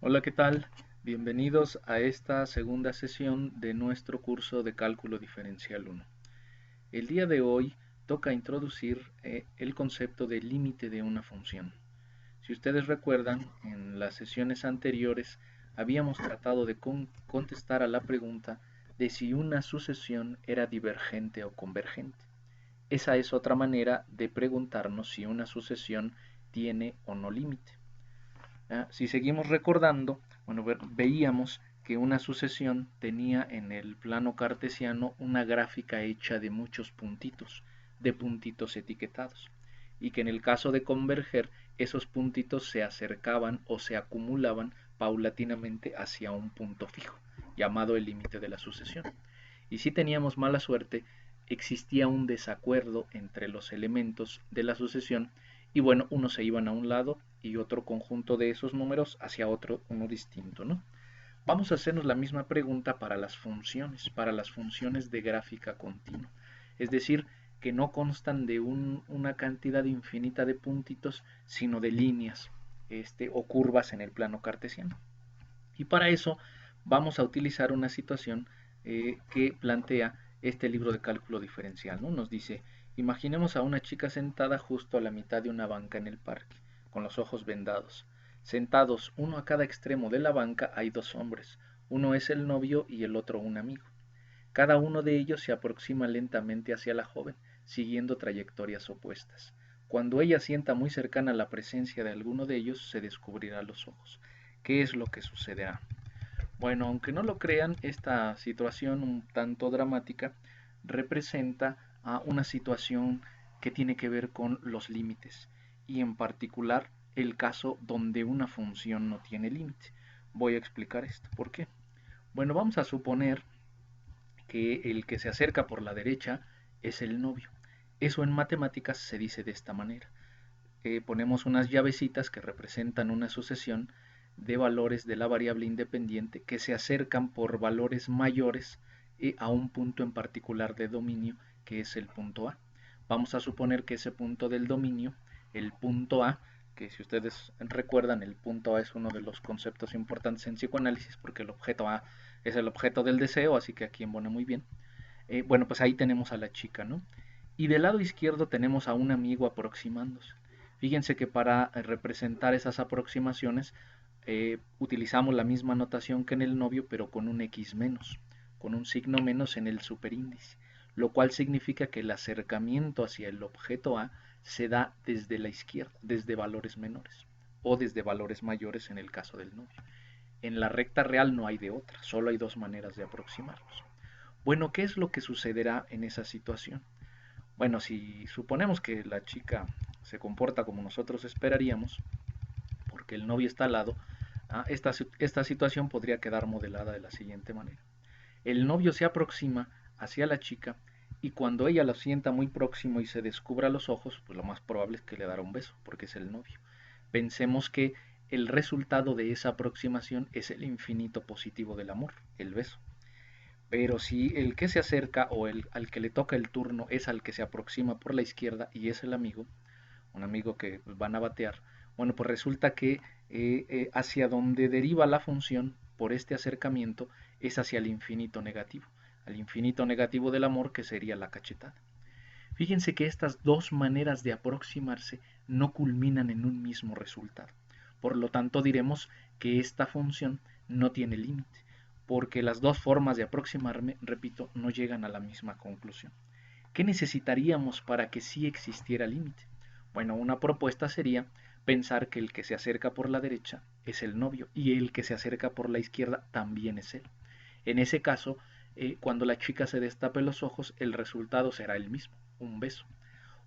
Hola, ¿qué tal? Bienvenidos a esta segunda sesión de nuestro curso de Cálculo Diferencial 1. El día de hoy toca introducir el concepto de límite de una función. Si ustedes recuerdan, en las sesiones anteriores habíamos tratado de contestar a la pregunta de si una sucesión era divergente o convergente. Esa es otra manera de preguntarnos si una sucesión tiene o no límite. Si seguimos recordando, bueno, veíamos que una sucesión tenía en el plano cartesiano una gráfica hecha de puntitos etiquetados, y que en el caso de converger, esos puntitos se acercaban o se acumulaban paulatinamente hacia un punto fijo, llamado el límite de la sucesión. Y si teníamos mala suerte, existía un desacuerdo entre los elementos de la sucesión y bueno, unos se iban a un lado y otro conjunto de esos números hacia otro, uno distinto, ¿no? Vamos a hacernos la misma pregunta para las funciones de gráfica continua. Es decir, que no constan de una cantidad infinita de puntitos, sino de líneas o curvas en el plano cartesiano. Y para eso vamos a utilizar una situación que plantea este libro de cálculo diferencial, ¿no? Nos dice, imaginemos a una chica sentada justo a la mitad de una banca en el parque, con los ojos vendados. Sentados uno a cada extremo de la banca hay dos hombres, uno es el novio y el otro un amigo. Cada uno de ellos se aproxima lentamente hacia la joven, siguiendo trayectorias opuestas. Cuando ella sienta muy cercana la presencia de alguno de ellos, se descubrirá los ojos. ¿Qué es lo que sucederá? Bueno, aunque no lo crean, esta situación un tanto dramática representa a una situación que tiene que ver con los límites y en particular el caso donde una función no tiene límite. Voy a explicar esto. ¿Por qué? Bueno, vamos a suponer que el que se acerca por la derecha es el novio. Eso en matemáticas se dice de esta manera. Ponemos unas llavecitas que representan una sucesión de valores de la variable independiente que se acercan por valores mayores a un punto en particular de dominio que es el punto A. Vamos a suponer que ese punto del dominio, el punto A, que si ustedes recuerdan, el punto A es uno de los conceptos importantes en psicoanálisis porque el objeto A es el objeto del deseo, así que aquí embona muy bien. Bueno, pues ahí tenemos a la chica, ¿no? Y del lado izquierdo tenemos a un amigo aproximándose. Fíjense que para representar esas aproximaciones utilizamos la misma notación que en el novio, pero con un X menos, con un signo menos en el superíndice, lo cual significa que el acercamiento hacia el objeto A se da desde la izquierda, desde valores menores, o desde valores mayores en el caso del novio. En la recta real no hay de otra, solo hay dos maneras de aproximarnos. Bueno, ¿qué es lo que sucederá en esa situación? Bueno, si suponemos que la chica se comporta como nosotros esperaríamos, porque el novio está al lado, esta situación podría quedar modelada de la siguiente manera. El novio se aproxima hacia la chica y cuando ella lo sienta muy próximo y se descubra los ojos, pues lo más probable es que le dará un beso, porque es el novio. Pensemos que el resultado de esa aproximación es el infinito positivo del amor, el beso. Pero si el que se acerca o al que le toca el turno es al que se aproxima por la izquierda y es el amigo, un amigo que pues, van a batear, bueno, pues resulta que hacia donde deriva la función por este acercamiento es hacia el infinito negativo, al infinito negativo del amor que sería la cachetada. Fíjense que estas dos maneras de aproximarse no culminan en un mismo resultado. Por lo tanto, diremos que esta función no tiene límite, porque las dos formas de aproximarme, repito, no llegan a la misma conclusión. ¿Qué necesitaríamos para que sí existiera límite? Bueno, una propuesta sería pensar que el que se acerca por la derecha es el novio y el que se acerca por la izquierda también es él. En ese caso, cuando la chica se destape los ojos, el resultado será el mismo, un beso.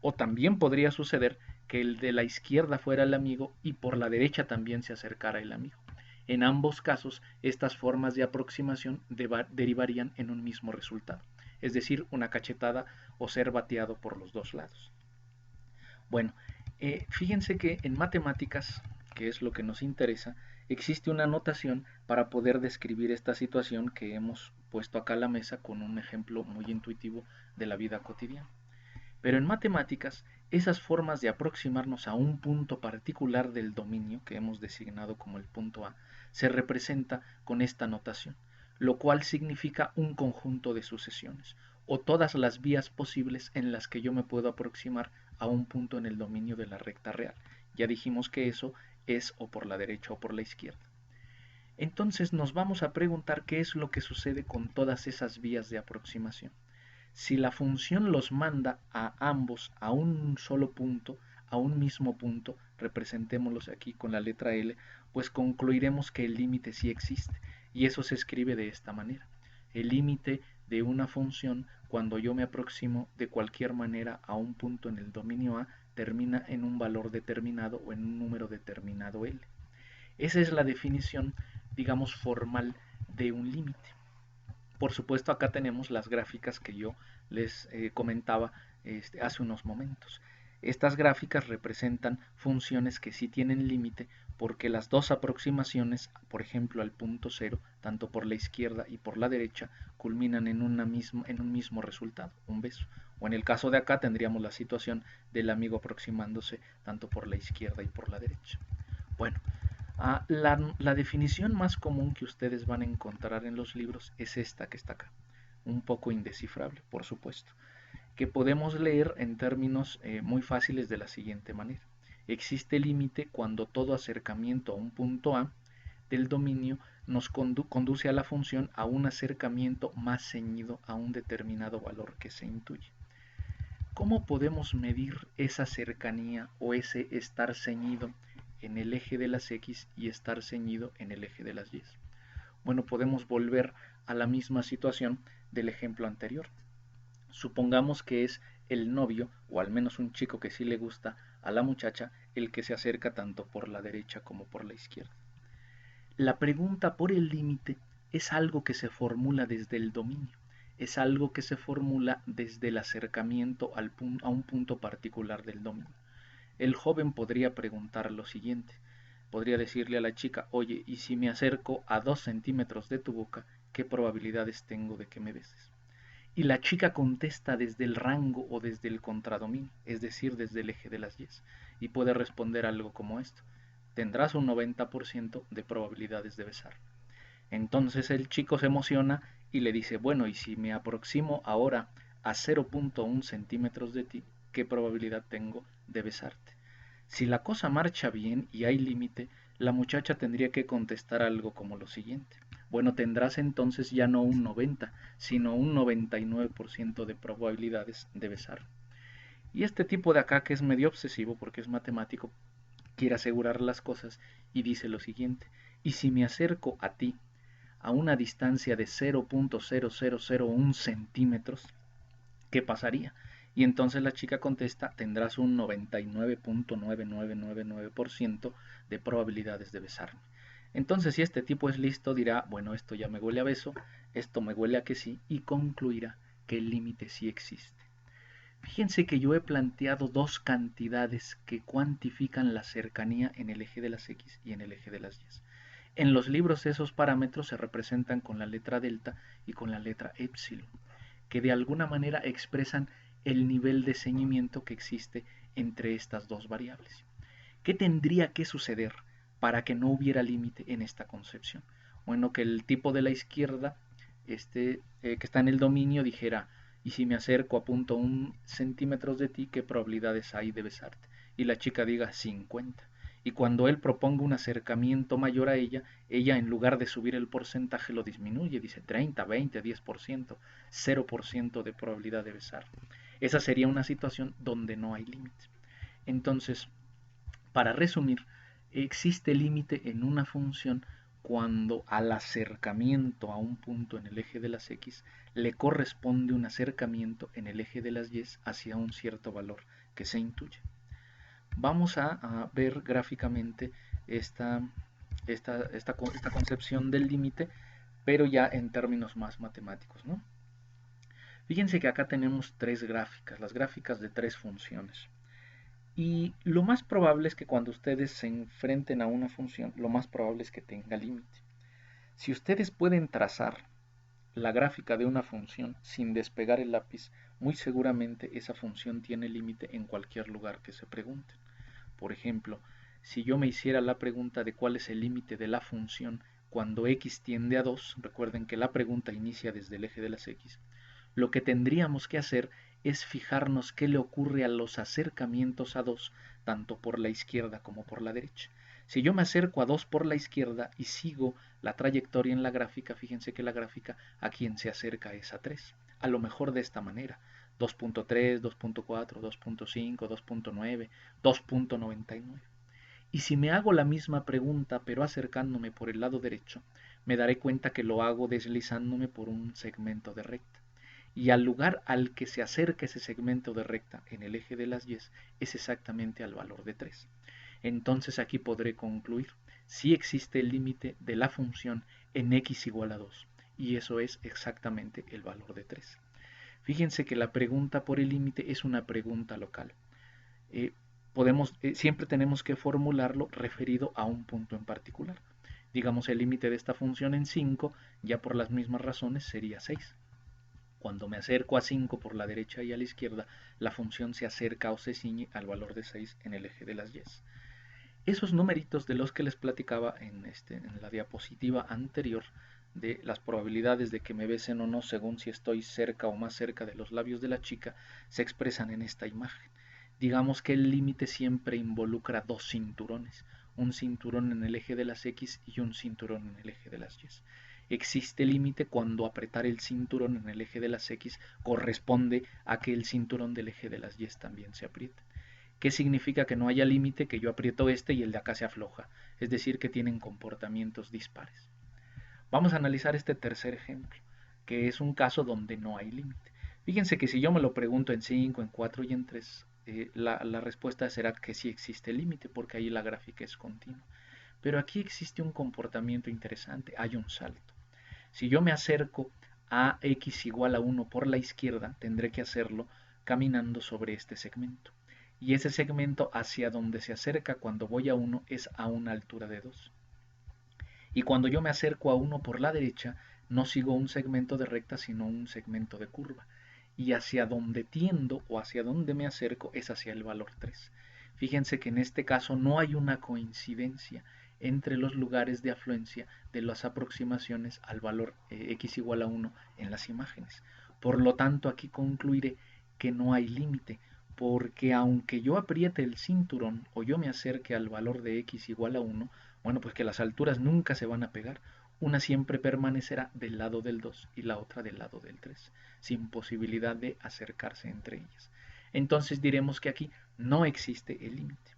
O también podría suceder que el de la izquierda fuera el amigo y por la derecha también se acercara el amigo. En ambos casos, estas formas de aproximación derivarían en un mismo resultado, es decir, una cachetada o ser bateado por los dos lados. Bueno, fíjense que en matemáticas, que es lo que nos interesa, existe una notación para poder describir esta situación que hemos puesto acá a la mesa con un ejemplo muy intuitivo de la vida cotidiana. Pero en matemáticas, esas formas de aproximarnos a un punto particular del dominio que hemos designado como el punto A se representa con esta notación, lo cual significa un conjunto de sucesiones o todas las vías posibles en las que yo me puedo aproximar a un punto en el dominio de la recta real. Ya dijimos que eso es o por la derecha o por la izquierda. Entonces nos vamos a preguntar qué es lo que sucede con todas esas vías de aproximación. Si la función los manda a ambos a un solo punto, a un mismo punto, representémoslos aquí con la letra L, pues concluiremos que el límite sí existe. Y eso se escribe de esta manera. El límite de una función, cuando yo me aproximo de cualquier manera a un punto en el dominio A, termina en un valor determinado o en un número determinado L. Esa es la definición, digamos, formal de un límite. Por supuesto, acá tenemos las gráficas que yo les comentaba hace unos momentos. Estas gráficas representan funciones que sí tienen límite porque las dos aproximaciones, por ejemplo al punto cero, tanto por la izquierda y por la derecha, culminan en un mismo resultado, un beso. O en el caso de acá tendríamos la situación del amigo aproximándose tanto por la izquierda y por la derecha. Bueno, la definición más común que ustedes van a encontrar en los libros es esta que está acá, un poco indescifrable, por supuesto, que podemos leer en términos muy fáciles de la siguiente manera. Existe límite cuando todo acercamiento a un punto A del dominio nos conduce a la función a un acercamiento más ceñido a un determinado valor que se intuye. ¿Cómo podemos medir esa cercanía o ese estar ceñido en el eje de las X y estar ceñido en el eje de las Y? Bueno, podemos volver a la misma situación del ejemplo anterior. Supongamos que es el novio, o al menos un chico que sí le gusta a la muchacha, el que se acerca tanto por la derecha como por la izquierda. La pregunta por el límite es algo que se formula desde el dominio, es algo que se formula desde el acercamiento a un punto particular del dominio. El joven podría preguntar lo siguiente, podría decirle a la chica, oye, ¿y si me acerco a 2 centímetros de tu boca, qué probabilidades tengo de que me beses? Y la chica contesta desde el rango o desde el contradominio, es decir, desde el eje de las Y, y puede responder algo como esto, tendrás un 90% de probabilidades de besar. Entonces el chico se emociona y le dice, bueno, y si me aproximo ahora a 0.1 centímetros de ti, ¿qué probabilidad tengo de besarte? Si la cosa marcha bien y hay límite, la muchacha tendría que contestar algo como lo siguiente. Bueno, tendrás entonces ya no un 90, sino un 99% de probabilidades de besar. Y este tipo de acá, que es medio obsesivo porque es matemático, quiere asegurar las cosas y dice lo siguiente. Y si me acerco a ti a una distancia de 0.0001 centímetros, ¿qué pasaría? Y entonces la chica contesta, tendrás un 99.9999% de probabilidades de besarme. Entonces, si este tipo es listo, dirá, bueno, esto ya me huele a beso, esto me huele a que sí, y concluirá que el límite sí existe. Fíjense que yo he planteado dos cantidades que cuantifican la cercanía en el eje de las X y en el eje de las Y. En los libros esos parámetros se representan con la letra delta y con la letra epsilon, que de alguna manera expresan el nivel de ceñimiento que existe entre estas dos variables. ¿Qué tendría que suceder para que no hubiera límite en esta concepción? Bueno, que el tipo de la izquierda, que está en el dominio, dijera, y si me acerco a punto 1 centímetros de ti, ¿qué probabilidades hay de besarte? Y la chica diga 50. Y cuando él proponga un acercamiento mayor a ella, ella en lugar de subir el porcentaje lo disminuye, dice 30, 20, 10%, 0% de probabilidad de besar. Esa sería una situación donde no hay límite. Entonces, para resumir, existe límite en una función cuando al acercamiento a un punto en el eje de las X le corresponde un acercamiento en el eje de las Y hacia un cierto valor que se intuye. Vamos a ver gráficamente esta concepción del límite, pero ya en términos más matemáticos, ¿no? Fíjense que acá tenemos tres gráficas, las gráficas de tres funciones. Y lo más probable es que cuando ustedes se enfrenten a una función, lo más probable es que tenga límite. Si ustedes pueden trazar la gráfica de una función sin despegar el lápiz, muy seguramente esa función tiene límite en cualquier lugar que se pregunte. Por ejemplo, si yo me hiciera la pregunta de cuál es el límite de la función cuando x tiende a 2, recuerden que la pregunta inicia desde el eje de las x, lo que tendríamos que hacer es fijarnos qué le ocurre a los acercamientos a 2, tanto por la izquierda como por la derecha. Si yo me acerco a 2 por la izquierda y sigo la trayectoria en la gráfica, fíjense que la gráfica a quien se acerca es a 3. A lo mejor de esta manera, 2.3, 2.4, 2.5, 2.9, 2.99. Y si me hago la misma pregunta pero acercándome por el lado derecho, me daré cuenta que lo hago deslizándome por un segmento de recta. Y al lugar al que se acerca ese segmento de recta en el eje de las y es exactamente al valor de 3. Entonces aquí podré concluir si existe el límite de la función en x igual a 2, y eso es exactamente el valor de 3. Fíjense que la pregunta por el límite es una pregunta local. Eh, siempre tenemos que formularlo referido a un punto en particular. Digamos, el límite de esta función en 5, ya por las mismas razones, sería 6. Cuando me acerco a 5 por la derecha y a la izquierda, la función se acerca o se ciñe al valor de 6 en el eje de las y. Esos numeritos de los que les platicaba en la diapositiva anterior, de las probabilidades de que me besen o no según si estoy cerca o más cerca de los labios de la chica, se expresan en esta imagen. Digamos que el límite siempre involucra dos cinturones, un cinturón en el eje de las X y un cinturón en el eje de las Y. Existe límite cuando apretar el cinturón en el eje de las X corresponde a que el cinturón del eje de las Y también se apriete. ¿Qué significa que no haya límite? Que yo aprieto este y el de acá se afloja, es decir, que tienen comportamientos dispares. Vamos a analizar este tercer ejemplo, que es un caso donde no hay límite. Fíjense que si yo me lo pregunto en 5, en 4 y en 3, la respuesta será que sí existe límite, porque ahí la gráfica es continua. Pero aquí existe un comportamiento interesante, hay un salto. Si yo me acerco a x igual a 1 por la izquierda, tendré que hacerlo caminando sobre este segmento. Y ese segmento hacia donde se acerca cuando voy a 1 es a una altura de 2. Y cuando yo me acerco a 1 por la derecha, no sigo un segmento de recta, sino un segmento de curva. Y hacia donde tiendo o hacia donde me acerco es hacia el valor 3. Fíjense que en este caso no hay una coincidencia entre los lugares de afluencia de las aproximaciones al valor x igual a 1 en las imágenes. Por lo tanto, aquí concluiré que no hay límite, porque aunque yo apriete el cinturón o yo me acerque al valor de x igual a 1, bueno, pues que las alturas nunca se van a pegar. Una siempre permanecerá del lado del 2 y la otra del lado del 3, sin posibilidad de acercarse entre ellas. Entonces diremos que aquí no existe el límite.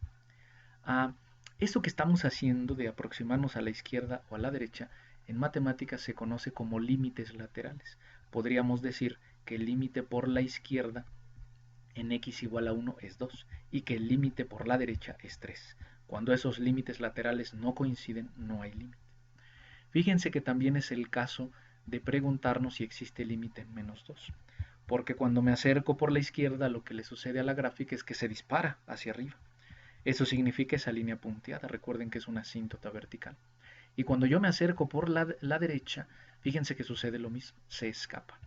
Esto que estamos haciendo de aproximarnos a la izquierda o a la derecha, en matemáticas se conoce como límites laterales. Podríamos decir que el límite por la izquierda en x igual a 1 es 2 y que el límite por la derecha es 3. Cuando esos límites laterales no coinciden, no hay límite. Fíjense que también es el caso de preguntarnos si existe límite en menos 2. Porque cuando me acerco por la izquierda, lo que le sucede a la gráfica es que se dispara hacia arriba. Eso significa esa línea punteada. Recuerden que es una asíntota vertical. Y cuando yo me acerco por la derecha, fíjense que sucede lo mismo, se escapa.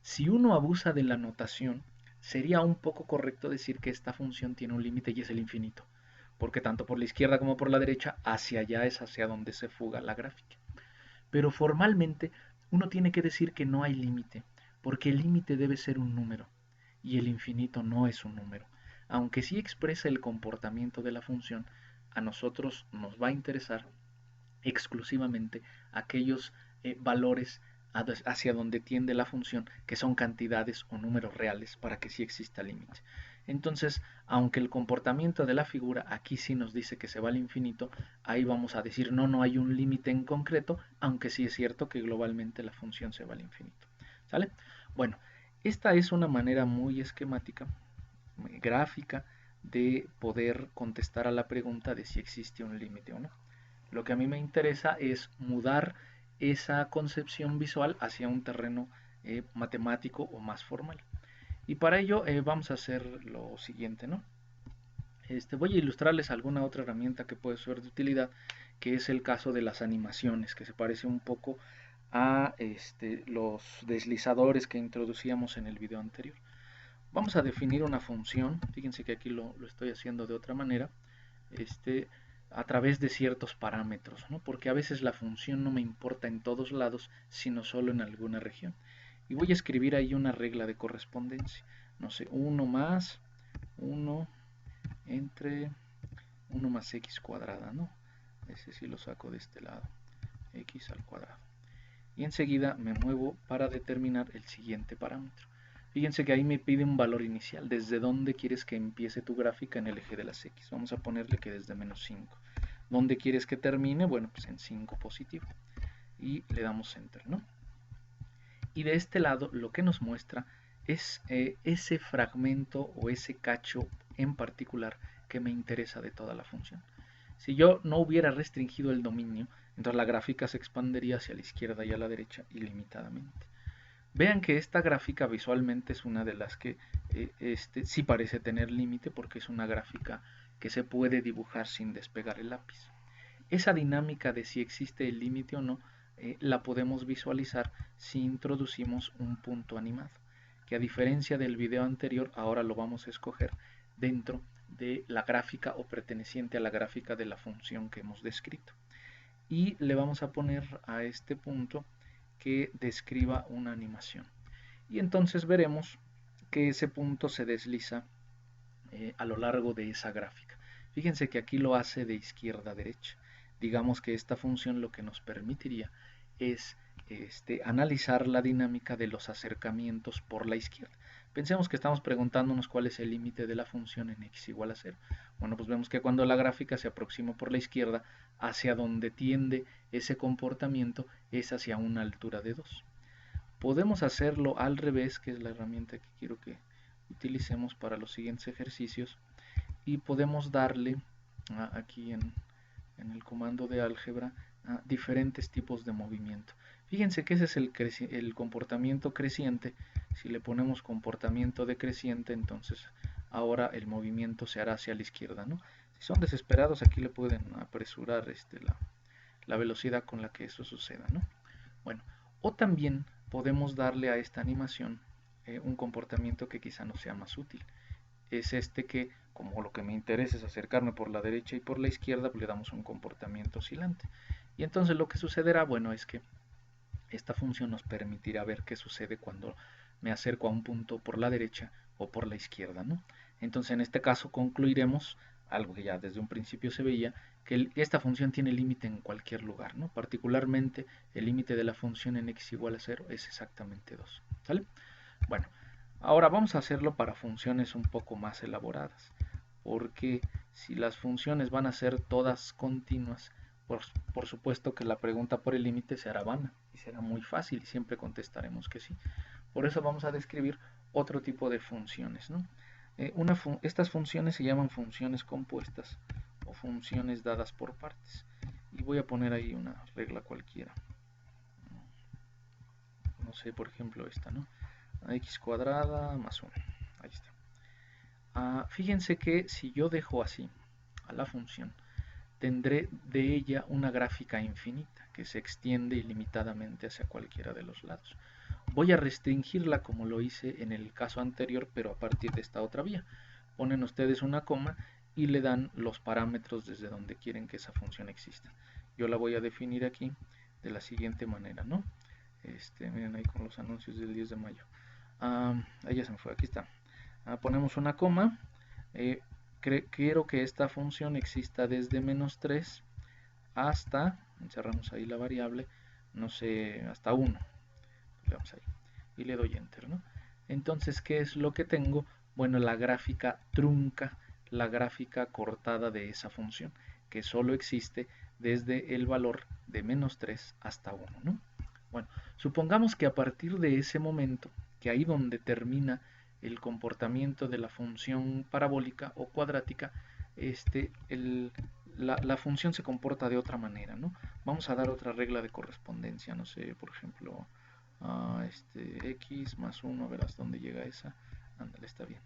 Si uno abusa de la notación, sería un poco correcto decir que esta función tiene un límite y es el infinito, porque tanto por la izquierda como por la derecha, hacia allá es hacia donde se fuga la gráfica. Pero formalmente uno tiene que decir que no hay límite, porque el límite debe ser un número, y el infinito no es un número. Aunque sí expresa el comportamiento de la función, a nosotros nos va a interesar exclusivamente aquellos valores hacia donde tiende la función, que son cantidades o números reales, para que sí exista límite. Entonces, aunque el comportamiento de la figura aquí sí nos dice que se va al infinito, ahí vamos a decir no, no hay un límite en concreto, aunque sí es cierto que globalmente la función se va al infinito. ¿Sale? Bueno, esta es una manera muy esquemática, muy gráfica, de poder contestar a la pregunta de si existe un límite o no. Lo que a mí me interesa es mudar esa concepción visual hacia un terreno matemático o más formal. Y para ello vamos a hacer lo siguiente, ¿no? Voy a ilustrarles alguna otra herramienta que puede ser de utilidad, que es el caso de las animaciones, que se parece un poco a los deslizadores que introducíamos en el video anterior. Vamos a definir una función, fíjense que aquí lo estoy haciendo de otra manera, este, a través de ciertos parámetros, ¿no? Porque a veces la función no me importa en todos lados, sino solo en alguna región. Y voy a escribir ahí una regla de correspondencia, no sé, 1 más 1 entre 1 más x cuadrada, ¿no? Ese sí lo saco de este lado, x al cuadrado. Y enseguida me muevo para determinar el siguiente parámetro. Fíjense que ahí me pide un valor inicial. ¿Desde dónde quieres que empiece tu gráfica en el eje de las x? Vamos a ponerle que desde menos 5. ¿Dónde quieres que termine? Bueno, pues en 5 positivo. Y le damos enter, ¿no? Y de este lado lo que nos muestra es ese fragmento o ese cacho en particular que me interesa de toda la función. Si yo no hubiera restringido el dominio, entonces la gráfica se expandería hacia la izquierda y a la derecha ilimitadamente. Vean que esta gráfica visualmente es una de las que sí parece tener límite porque es una gráfica que se puede dibujar sin despegar el lápiz. Esa dinámica de si existe el límite o no la podemos visualizar si introducimos un punto animado, que a diferencia del video anterior ahora lo vamos a escoger dentro de la gráfica o perteneciente a la gráfica de la función que hemos descrito. Y le vamos a poner a este punto que describa una animación. Y entonces veremos que ese punto se desliza a lo largo de esa gráfica. Fíjense que aquí lo hace de izquierda a derecha. Digamos que esta función lo que nos permitiría es analizar la dinámica de los acercamientos por la izquierda. Pensemos que estamos preguntándonos cuál es el límite de la función en x igual a 0. Bueno, pues vemos que cuando la gráfica se aproxima por la izquierda, hacia donde tiende ese comportamiento es hacia una altura de 2. Podemos hacerlo al revés, que es la herramienta que quiero que utilicemos para los siguientes ejercicios, y podemos darle aquí en el comando de álgebra diferentes tipos de movimiento. Fíjense que ese es el comportamiento creciente. Si le ponemos comportamiento decreciente, entonces ahora el movimiento se hará hacia la izquierda, ¿no? Si son desesperados, aquí le pueden apresurar la velocidad con la que eso suceda, ¿no? Bueno, o también podemos darle a esta animación un comportamiento que quizá no sea más útil. Es este que, como lo que me interesa es acercarme por la derecha y por la izquierda, pues le damos un comportamiento oscilante. Y entonces lo que sucederá, bueno, es que esta función nos permitirá ver qué sucede cuando me acerco a un punto por la derecha o por la izquierda, ¿no? Entonces en este caso concluiremos algo que ya desde un principio se veía, que esta función tiene límite en cualquier lugar, ¿no? Particularmente el límite de la función en x igual a 0 es exactamente 2, ¿sale? Bueno, ahora vamos a hacerlo para funciones un poco más elaboradas, porque si las funciones van a ser todas continuas, por supuesto que la pregunta por el límite será vana y será muy fácil y siempre contestaremos que sí. Por eso vamos a describir otro tipo de funciones, ¿no? Estas funciones se llaman funciones compuestas o funciones dadas por partes. Y voy a poner ahí una regla cualquiera. No sé, por ejemplo esta, ¿no? X cuadrada más 1. Ahí está. Fíjense que si yo dejo así a la función, tendré de ella una gráfica infinita que se extiende ilimitadamente hacia cualquiera de los lados. Voy a restringirla como lo hice en el caso anterior, pero a partir de esta otra vía. Ponen ustedes una coma y le dan los parámetros desde donde quieren que esa función exista. Yo la voy a definir aquí de la siguiente manera, ¿no? Miren ahí con los anuncios del 10 de mayo. Ahí ya se me fue, aquí está. Ponemos una coma. Eh, quiero que esta función exista desde menos 3 hasta, encerramos ahí la variable, no sé, hasta 1. Le damos ahí y le doy enter, ¿no? Entonces, ¿qué es lo que tengo? Bueno, la gráfica trunca, la gráfica cortada de esa función, que solo existe desde el valor de menos 3 hasta 1, ¿no? Bueno, supongamos que a partir de ese momento, que ahí donde termina el comportamiento de la función parabólica o cuadrática, la función se comporta de otra manera, ¿no? Vamos a dar otra regla de correspondencia, no sé, por ejemplo, x más 1, a ver hasta dónde llega esa, ándale, está bien.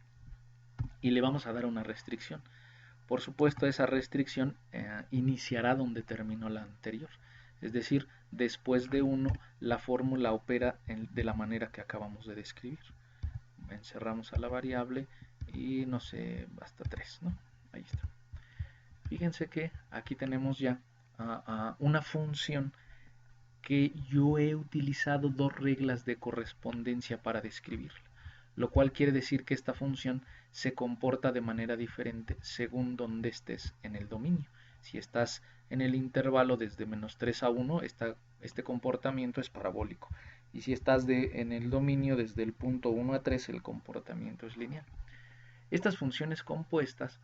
Y le vamos a dar una restricción. Por supuesto, esa restricción iniciará donde terminó la anterior. Es decir, después de 1, la fórmula opera de la manera que acabamos de describir. encerramos a la variable y no sé, hasta 3, ¿no? Ahí está. Fíjense que aquí tenemos ya una función que yo he utilizado dos reglas de correspondencia para describirla, lo cual quiere decir que esta función se comporta de manera diferente según donde estés en el dominio. Si estás en el intervalo desde -3 a 1, este comportamiento es parabólico. Y si estás en el dominio desde el punto 1 a 3, el comportamiento es lineal. Estas funciones compuestas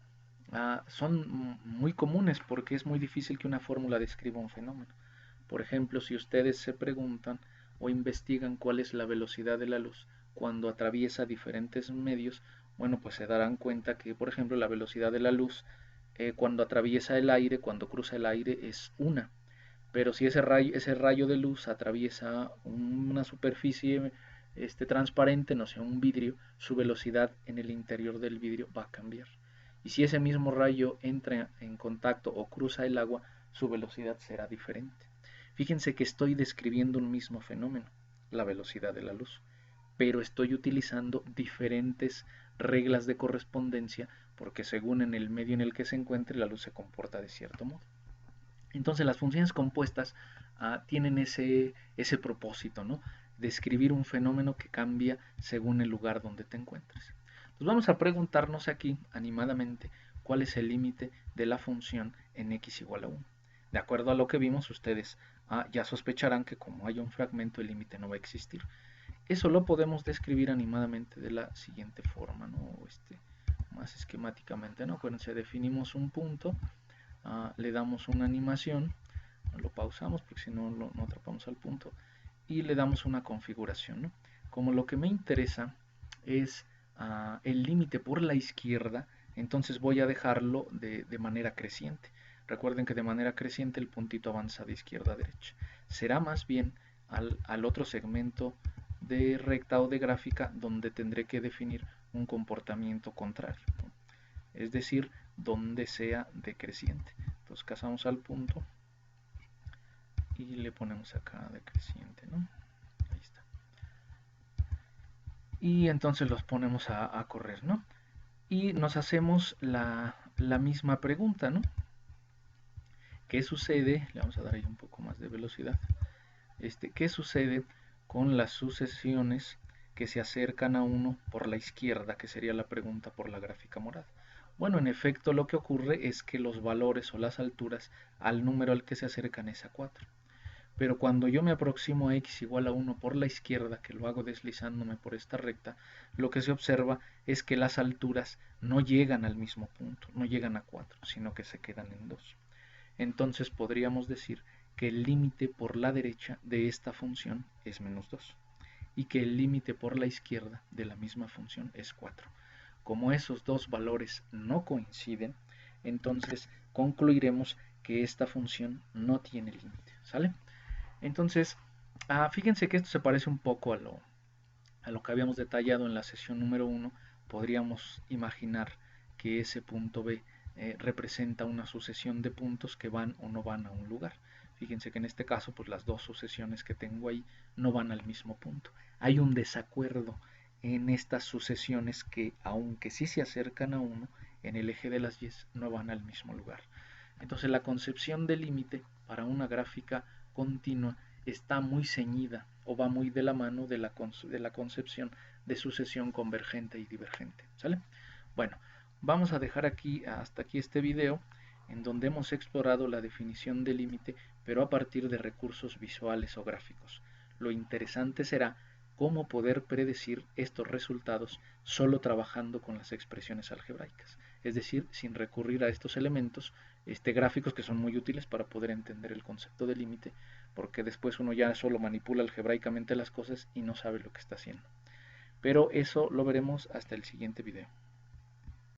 son muy comunes porque es muy difícil que una fórmula describa un fenómeno. Por ejemplo, si ustedes se preguntan o investigan cuál es la velocidad de la luz cuando atraviesa diferentes medios, bueno, pues se darán cuenta que, por ejemplo, la velocidad de la luz cuando atraviesa el aire, cuando cruza el aire, es 1. Pero si ese rayo de luz atraviesa una superficie transparente, no sé, un vidrio, su velocidad en el interior del vidrio va a cambiar. Y si ese mismo rayo entra en contacto o cruza el agua, su velocidad será diferente. Fíjense que estoy describiendo un mismo fenómeno, la velocidad de la luz, pero estoy utilizando diferentes reglas de correspondencia porque según en el medio en el que se encuentre la luz se comporta de cierto modo. Entonces las funciones compuestas tienen ese propósito, ¿no? Describir un fenómeno que cambia según el lugar donde te encuentres. Entonces vamos a preguntarnos aquí animadamente cuál es el límite de la función en x igual a 1. De acuerdo a lo que vimos, ustedes ya sospecharán que como hay un fragmento, el límite no va a existir. Eso lo podemos describir animadamente de la siguiente forma, ¿no? Más esquemáticamente, ¿no? Acuérdense, definimos un punto, le damos una animación, lo pausamos porque si no, no atrapamos al punto, y le damos una configuración, ¿no? Como lo que me interesa es el límite por la izquierda, entonces voy a dejarlo de manera creciente. Recuerden que de manera creciente el puntito avanza de izquierda a derecha. Será más bien al otro segmento de recta o de gráfica donde tendré que definir un comportamiento contrario, ¿no? Es decir, donde sea decreciente. Entonces casamos al punto y le ponemos acá decreciente, ¿no? Ahí está. Y entonces los ponemos a correr, ¿no? Y nos hacemos la misma pregunta, ¿no? ¿Qué sucede? Le vamos a dar ahí un poco más de velocidad. ¿Qué sucede con las sucesiones que se acercan a 1 por la izquierda, que sería la pregunta por la gráfica morada? Bueno, en efecto lo que ocurre es que los valores o las alturas al número al que se acercan es a 4. Pero cuando yo me aproximo a x igual a 1 por la izquierda, que lo hago deslizándome por esta recta, lo que se observa es que las alturas no llegan al mismo punto, no llegan a 4, sino que se quedan en 2. Entonces podríamos decir que el límite por la derecha de esta función es -2 y que el límite por la izquierda de la misma función es 4. Como esos dos valores no coinciden, entonces concluiremos que esta función no tiene límite, ¿sale? Entonces, fíjense que esto se parece un poco a lo que habíamos detallado en la sesión número 1. Podríamos imaginar que ese punto B representa una sucesión de puntos que van o no van a un lugar. Fíjense que en este caso, pues las dos sucesiones que tengo ahí no van al mismo punto. Hay un desacuerdo en estas sucesiones que, aunque sí se acercan a uno, en el eje de las Y no van al mismo lugar. Entonces la concepción de límite para una gráfica continua está muy ceñida o va muy de la mano de la concepción de sucesión convergente y divergente, ¿sale? Bueno, vamos a dejar aquí hasta aquí este video en donde hemos explorado la definición de límite, pero a partir de recursos visuales o gráficos. Lo interesante será cómo poder predecir estos resultados solo trabajando con las expresiones algebraicas, es decir, sin recurrir a estos elementos gráficos que son muy útiles para poder entender el concepto de límite, porque después uno ya solo manipula algebraicamente las cosas y no sabe lo que está haciendo. Pero eso lo veremos hasta el siguiente video.